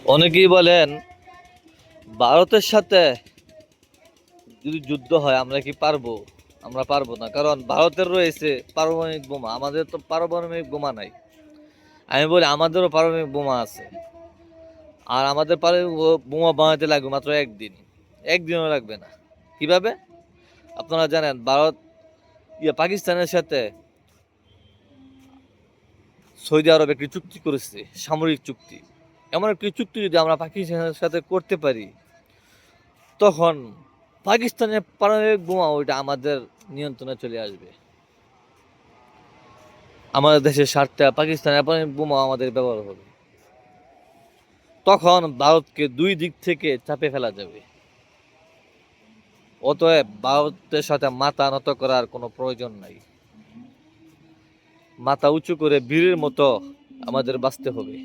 অনেকেই বলেন ভারতের সাথে যদি যুদ্ধ হয় আমরা কি পারবো? আমরা পারবো না, কারণ ভারতের রয়েছে পারমাণবিক বোমা, আমাদের তো পারমাণবিক বোমা নাই। আমি বলি আমাদেরও পারমাণবিক বোমা আছে, আর আমাদের পারমাণবিক বোমা বানাতে লাগবে মাত্র একদিন। একদিনও লাগবে না। কিভাবে? আপনারা জানেন ভারত পাকিস্তানের সাথে সৌদি আরব একটি চুক্তি করেছে, সামরিক চুক্তি। এমন একটি চুক্তি যদি আমরা পাকিস্তানের সাথে করতে পারি, তখন পাকিস্তানের পারমাণবিক বোমা ওইটা আমাদের নিয়ন্ত্রণে চলে আসবে। আমাদের দেশের স্বার্থে পাকিস্তানের পারমাণবিক বোমা আমাদের ব্যবহার হবে। তখন ভারতকে দুই দিক থেকে চাপে ফেলা যাবে। অতএব ভারতের সাথে মাথা নত করার কোনো প্রয়োজন নাই। মাথা উঁচু করে বীরের মতো আমাদের বাঁচতে হবে।